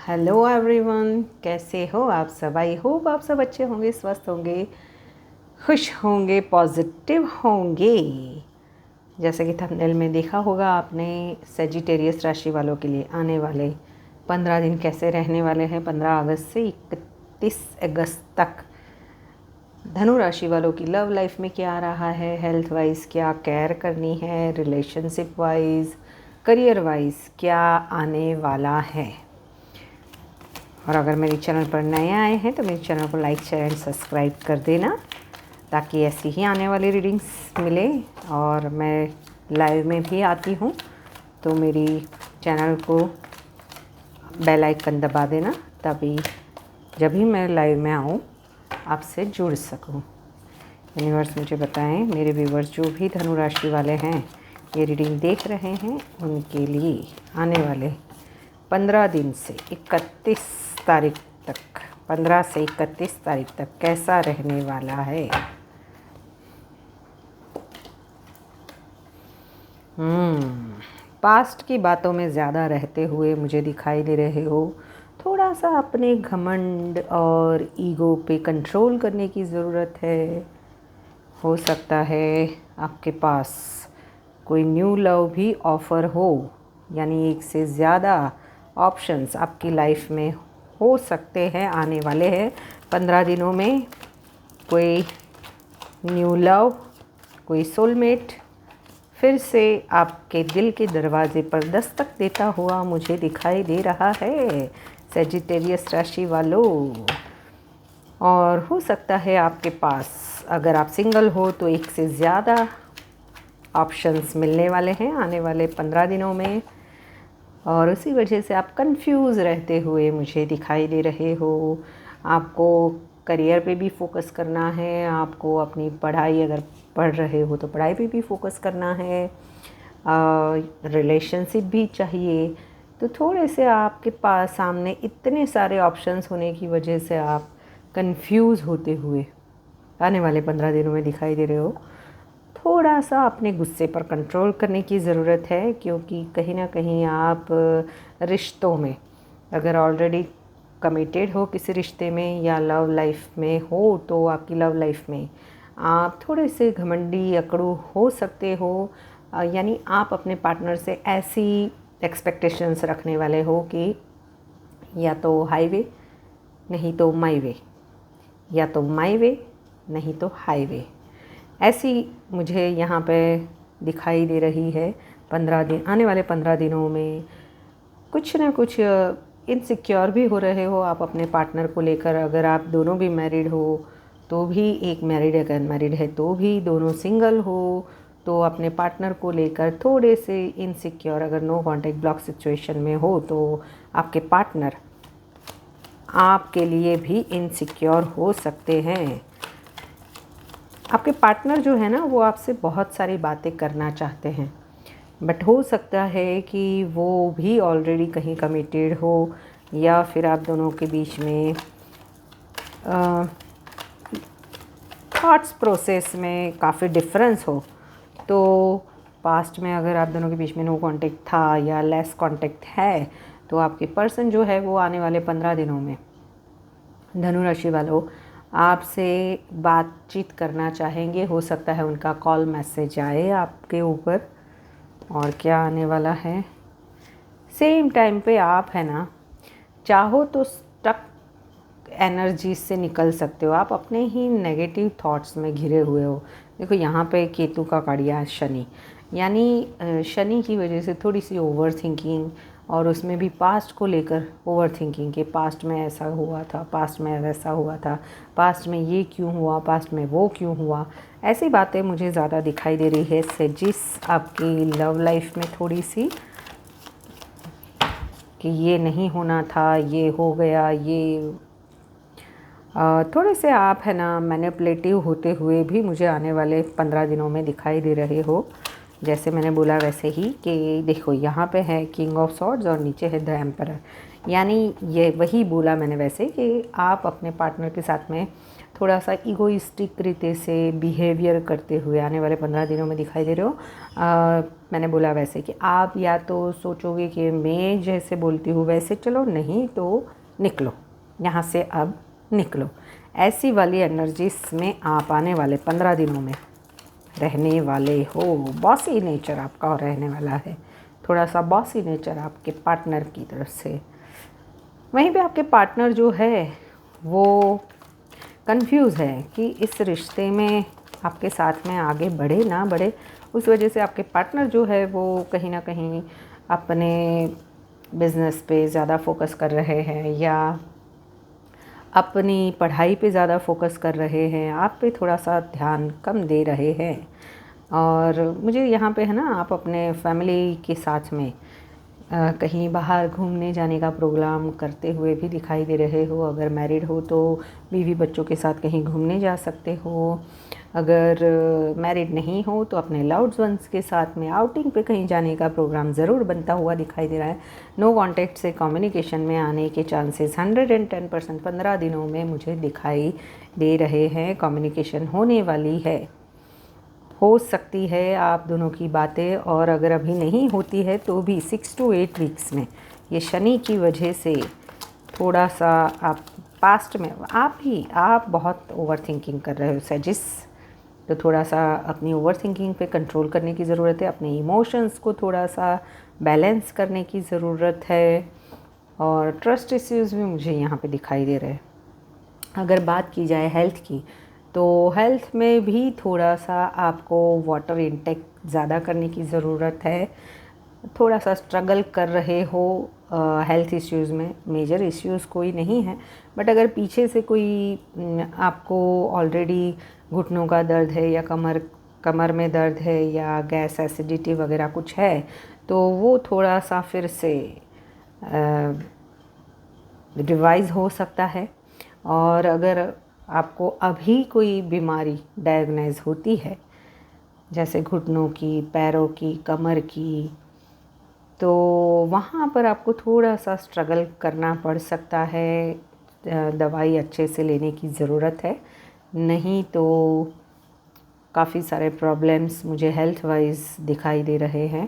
Hello everyone, कैसे हो आप सब। आई होप आप सब अच्छे होंगे, स्वस्थ होंगे, खुश होंगे, पॉजिटिव होंगे। जैसे कि थंबनेल में देखा होगा आपने, सेजिटेरियस राशि वालों के लिए आने वाले 15 दिन कैसे रहने वाले हैं। 15 अगस्त से 31 अगस्त तक धनु राशि वालों की लव लाइफ में क्या आ रहा है, हेल्थ वाइज क्या केयर करनी है, रिलेशनशिप वाइज, करियर वाइज क्या आने वाला है। और अगर मेरे चैनल पर नए आए हैं तो मेरे चैनल को लाइक शेयर एंड सब्सक्राइब कर देना, ताकि ऐसी ही आने वाली रीडिंग्स मिले। और मैं लाइव में भी आती हूँ तो मेरी चैनल को बेल आइकन दबा देना, तभी जब भी मैं लाइव में आऊँ आपसे जुड़ सकूँ। यूनिवर्स मुझे बताएं, मेरे व्यूवर्स जो भी धनु राशि वाले हैं ये रीडिंग देख रहे हैं, उनके लिए आने वाले 15 दिन से 31 तारीख तक, 15 से 31 तारीख तक कैसा रहने वाला है। पास्ट की बातों में ज़्यादा रहते हुए मुझे दिखाई दे रहे हो। थोड़ा सा अपने घमंड और ईगो पे कंट्रोल करने की ज़रूरत है। हो सकता है आपके पास कोई न्यू लव भी ऑफ़र हो, यानी एक से ज़्यादा ऑप्शंस आपकी लाइफ में हो सकते हैं, आने वाले हैं 15 दिनों में। कोई न्यू लव, कोई सोलमेट फिर से आपके दिल के दरवाजे पर दस्तक देता हुआ मुझे दिखाई दे रहा है, सेजिटेरियस राशि वालों। और हो सकता है आपके पास, अगर आप सिंगल हो तो एक से ज़्यादा ऑप्शंस मिलने वाले हैं आने वाले 15 दिनों में। और उसी वजह से आप कंफ्यूज रहते हुए मुझे दिखाई दे रहे हो। आपको करियर पे भी फोकस करना है, आपको अपनी पढ़ाई, अगर पढ़ रहे हो तो पढ़ाई पे भी फोकस करना है, रिलेशनशिप भी चाहिए। तो थोड़े से आपके पास सामने इतने सारे ऑप्शंस होने की वजह से आप कंफ्यूज होते हुए आने वाले 15 दिनों में दिखाई दे रहे हो। थोड़ा सा अपने गुस्से पर कंट्रोल करने की ज़रूरत है, क्योंकि कहीं ना कहीं आप रिश्तों में, अगर ऑलरेडी कमिटेड हो किसी रिश्ते में या लव लाइफ में हो, तो आपकी लव लाइफ में आप थोड़े से घमंडी, अकड़ू हो सकते हो। यानी आप अपने पार्टनर से ऐसी एक्सपेक्टेशंस रखने वाले हो कि या तो हाईवे नहीं तो माई वे, या तो माई वे नहीं तो हाईवे, ऐसी मुझे यहाँ पे दिखाई दे रही है। 15 दिन, आने वाले 15 दिनों में कुछ ना कुछ इनसिक्योर भी हो रहे हो आप अपने पार्टनर को लेकर। अगर आप दोनों भी मैरिड हो तो भी, एक मैरिड अगर मैरिड है तो भी, दोनों सिंगल हो तो अपने पार्टनर को लेकर थोड़े से इनसिक्योर, अगर नो कॉन्टैक्ट ब्लॉक सिचुएशन में हो तो आपके पार्टनर आपके लिए भी इनसिक्योर हो सकते हैं। आपके पार्टनर जो है ना, वो आपसे बहुत सारी बातें करना चाहते हैं, बट हो सकता है कि वो भी ऑलरेडी कहीं कमिटेड हो, या फिर आप दोनों के बीच में थॉट्स प्रोसेस में काफ़ी डिफरेंस हो। तो पास्ट में अगर आप दोनों के बीच में नो कांटेक्ट था या लेस कांटेक्ट है, तो आपके पर्सन जो है वो आने वाले 15 दिनों में, धनु राशि वालों, आपसे बातचीत करना चाहेंगे। हो सकता है उनका कॉल मैसेज आए आपके ऊपर। और क्या आने वाला है, सेम टाइम पे आप है ना, चाहो तो स्टक एनर्जी से निकल सकते हो। आप अपने ही नेगेटिव थॉट्स में घिरे हुए हो। देखो यहाँ पे केतु का कड़िया शनि, यानी शनि की वजह से थोड़ी सी ओवर थिंकिंग, और उसमें भी पास्ट को लेकर ओवर थिंकिंग के पास्ट में ऐसा हुआ था, पास्ट में वैसा हुआ था, पास्ट में ये क्यों हुआ, पास्ट में वो क्यों हुआ, ऐसी बातें मुझे ज़्यादा दिखाई दे रही है। सेजिस आपकी लव लाइफ में थोड़ी सी कि ये नहीं होना था, ये हो गया, ये थोड़े से आप है ना मैनिपुलेटिव होते हुए भी मुझे आने वाले 15 दिनों में दिखाई दे रहे हो। जैसे मैंने बोला वैसे ही कि देखो यहाँ पे है किंग ऑफ सॉर्ड्स और नीचे है द एम्परर, यानी ये वही बोला मैंने वैसे कि आप अपने पार्टनर के साथ में थोड़ा सा ईगोइस्टिक रीते से बिहेवियर करते हुए आने वाले 15 दिनों में दिखाई दे रहे हो। मैंने बोला वैसे कि आप या तो सोचोगे कि मैं जैसे बोलती हूँ वैसे चलो, नहीं तो निकलो यहाँ से, अब निकलो। ऐसी वाली एनर्जीज में आप आने वाले 15 दिनों में रहने वाले हो। बॉसी नेचर आपका रहने वाला है, थोड़ा सा बॉसी नेचर आपके पार्टनर की तरफ से। वहीं पे आपके पार्टनर जो है वो कंफ्यूज है कि इस रिश्ते में आपके साथ में आगे बढ़े ना बढ़े। उस वजह से आपके पार्टनर जो है वो कहीं ना कहीं अपने बिज़नेस पे ज़्यादा फोकस कर रहे हैं या अपनी पढ़ाई पे ज़्यादा फोकस कर रहे हैं, आप पे थोड़ा सा ध्यान कम दे रहे हैं। और मुझे यहाँ पे है ना, आप अपने फैमिली के साथ में कहीं बाहर घूमने जाने का प्रोग्राम करते हुए भी दिखाई दे रहे हो। अगर मैरिड हो तो बीवी बच्चों के साथ कहीं घूमने जा सकते हो। अगर मैरिड नहीं हो तो अपने लव्ड वंस के साथ में आउटिंग पे कहीं जाने का प्रोग्राम ज़रूर बनता हुआ दिखाई दे रहा है। नो कॉन्टैक्ट से कम्युनिकेशन में आने के चांसेस 110% 15 दिनों में मुझे दिखाई दे रहे हैं। कम्युनिकेशन होने वाली है, हो सकती है आप दोनों की बातें, और अगर अभी नहीं होती है तो भी 6 to 8 वीक्स में ये शनि की वजह से थोड़ा सा आप पास्ट में आप बहुत ओवर थिंकिंग कर रहे हो सजिस। तो थोड़ा सा अपनी ओवर थिंकिंग पे कंट्रोल करने की ज़रूरत है, अपने इमोशंस को थोड़ा सा बैलेंस करने की ज़रूरत है। और ट्रस्ट इश्यूज़ भी मुझे यहाँ पे दिखाई दे रहे हैं। अगर बात की जाए हेल्थ की, तो हेल्थ में भी थोड़ा सा आपको वाटर इंटेक ज़्यादा करने की ज़रूरत है। थोड़ा सा स्ट्रगल कर रहे हो हेल्थ इश्यूज़ में। मेजर इश्यूज़ कोई नहीं है, बट अगर पीछे से कोई आपको ऑलरेडी घुटनों का दर्द है या कमर में दर्द है या गैस एसिडिटी वगैरह कुछ है, तो वो थोड़ा सा फिर से रिवाइज हो सकता है। और अगर आपको अभी कोई बीमारी डायग्नोज होती है, जैसे घुटनों की, पैरों की, कमर की, तो वहाँ पर आपको थोड़ा सा स्ट्रगल करना पड़ सकता है। दवाई अच्छे से लेने की ज़रूरत है, नहीं तो काफ़ी सारे प्रॉब्लम्स मुझे हेल्थ वाइज दिखाई दे रहे हैं।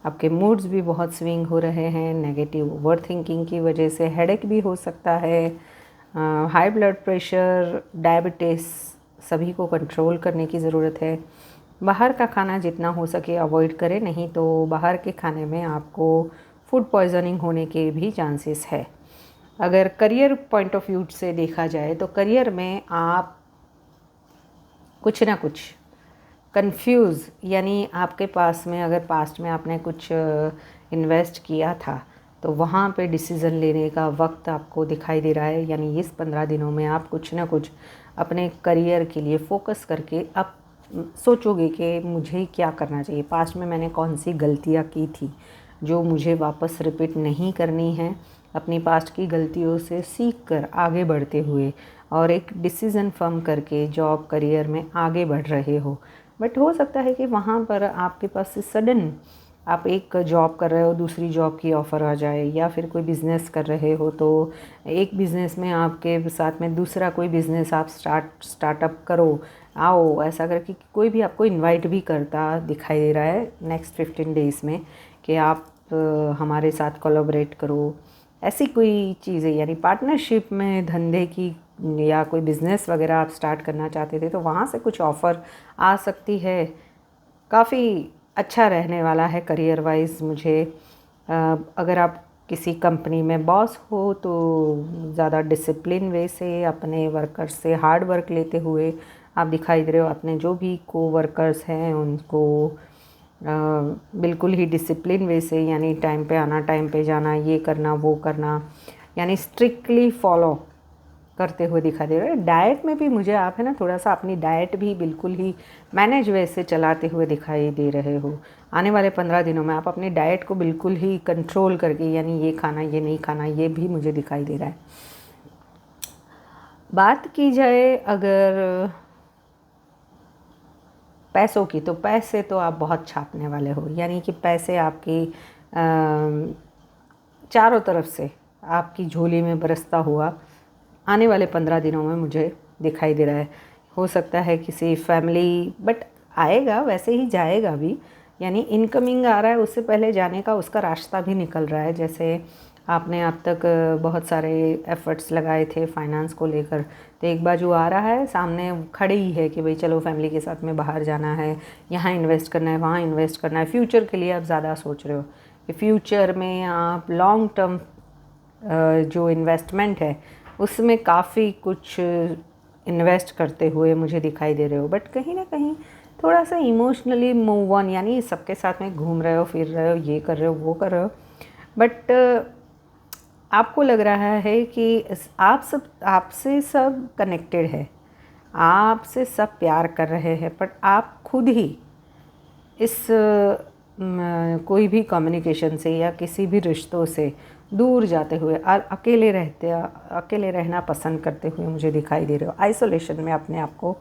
आपके मूड्स भी बहुत स्विंग हो रहे हैं, नेगेटिव ओवर थिंकिंग की वजह से हेडेक भी हो सकता है। हाई ब्लड प्रेशर, डायबिटीज़, सभी को कंट्रोल करने की ज़रूरत है। बाहर का खाना जितना हो सके अवॉइड करें, नहीं तो बाहर के खाने में आपको फूड पॉइजनिंग होने के भी चांसेस है। अगर करियर पॉइंट ऑफ व्यू से देखा जाए तो करियर में आप कुछ ना कुछ कंफ्यूज, यानी आपके पास में अगर पास्ट में आपने कुछ इन्वेस्ट किया था तो वहाँ पे डिसीज़न लेने का वक्त आपको दिखाई दे रहा है। यानी इस 15 दिनों में आप कुछ ना कुछ अपने करियर के लिए फ़ोकस करके अब सोचोगे कि मुझे क्या करना चाहिए, पास्ट में मैंने कौन सी गलतियाँ की थी जो मुझे वापस रिपीट नहीं करनी है। अपनी पास्ट की गलतियों से सीख कर आगे बढ़ते हुए और एक डिसीज़न फर्म करके जॉब करियर में आगे बढ़ रहे हो। बट हो सकता है कि वहाँ पर आपके पास से सडन आप एक जॉब कर रहे हो, दूसरी जॉब की ऑफ़र आ जाए, या फिर कोई बिज़नेस कर रहे हो तो एक बिज़नेस में आपके साथ में दूसरा कोई बिज़नेस आप स्टार्टअप करो, आओ, ऐसा करके कोई भी आपको इनवाइट भी करता दिखाई दे रहा है नेक्स्ट 15 डेज़ में कि आप हमारे साथ कोलैबोरेट करो। ऐसी कोई चीज़ें, यानी पार्टनरशिप में धंधे की या कोई बिज़नेस वगैरह आप स्टार्ट करना चाहते थे तो वहाँ से कुछ ऑफ़र आ सकती है। काफ़ी अच्छा रहने वाला है करियर वाइज मुझे। अगर आप किसी कंपनी में बॉस हो तो ज़्यादा डिसिप्लिन वे से अपने वर्कर्स से हार्ड वर्क लेते हुए आप दिखाई दे रहे हो। अपने जो भी को वर्कर्स हैं उनको बिल्कुल ही डिसिप्लिन वे से, यानी टाइम पे आना, टाइम पे जाना, ये करना वो करना, यानी स्ट्रिक्टली फॉलो करते हुए दिखाई दे रहे हैं। डाइट में भी मुझे आप है ना थोड़ा सा अपनी डाइट भी बिल्कुल ही मैनेज वे से चलाते हुए दिखाई दे रहे हो। आने वाले 15 दिनों में आप अपनी डाइट को बिल्कुल ही कंट्रोल करके, यानी ये खाना, ये नहीं खाना, ये भी मुझे दिखाई दे रहा है। बात की जाए अगर पैसों की, तो पैसे तो आप बहुत छापने वाले हो, यानी कि पैसे आपकी चारों तरफ से आपकी झोली में बरसता हुआ आने वाले 15 दिनों में मुझे दिखाई दे रहा है। हो सकता है किसी फैमिली, बट आएगा वैसे ही जाएगा भी, यानी इनकमिंग आ रहा है, उससे पहले जाने का उसका रास्ता भी निकल रहा है। जैसे आपने अब तक बहुत सारे एफ़र्ट्स लगाए थे फाइनेंस को लेकर, तो एक बाजू आ रहा है सामने खड़ी ही है कि भाई चलो फैमिली के साथ में बाहर जाना है, यहाँ इन्वेस्ट करना है, वहाँ इन्वेस्ट करना है। फ्यूचर के लिए आप ज़्यादा सोच रहे हो कि फ्यूचर में आप लॉन्ग टर्म जो इन्वेस्टमेंट है उसमें काफ़ी कुछ इन्वेस्ट करते हुए मुझे दिखाई दे रहे हो। बट कहीं ना कहीं थोड़ा सा इमोशनली मूव ऑन, यानी सबके साथ में घूम रहे हो, फिर रहे हो, ये कर रहे हो, वो कर रहे हो, बट आपको लग रहा है कि आपसे सब कनेक्टेड है, आपसे सब प्यार कर रहे हैं, बट आप खुद ही इस कोई भी कम्युनिकेशन से या किसी भी रिश्तों से दूर जाते हुए और अकेले रहना पसंद करते हुए मुझे दिखाई दे रहे हो। आइसोलेशन में अपने आप को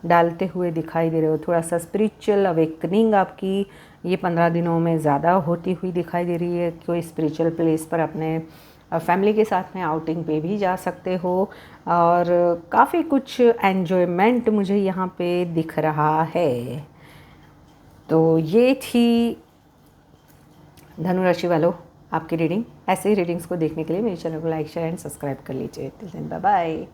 डालते हुए दिखाई दे रहे हो। थोड़ा सा स्पिरिचुअल अवेकनिंग आपकी ये 15 दिनों में ज़्यादा होती हुई दिखाई दे रही है। कोई स्पिरिचुअल प्लेस पर अपने फैमिली के साथ में आउटिंग पे भी जा सकते हो, और काफ़ी कुछ एन्जॉयमेंट मुझे यहाँ पे दिख रहा है। तो ये थी धनु राशि वालों आपकी रीडिंग। ऐसे ही रीडिंग्स को देखने के लिए मेरे चैनल को लाइक, शेयर एंड सब्सक्राइब कर लीजिए। Till then bye bye.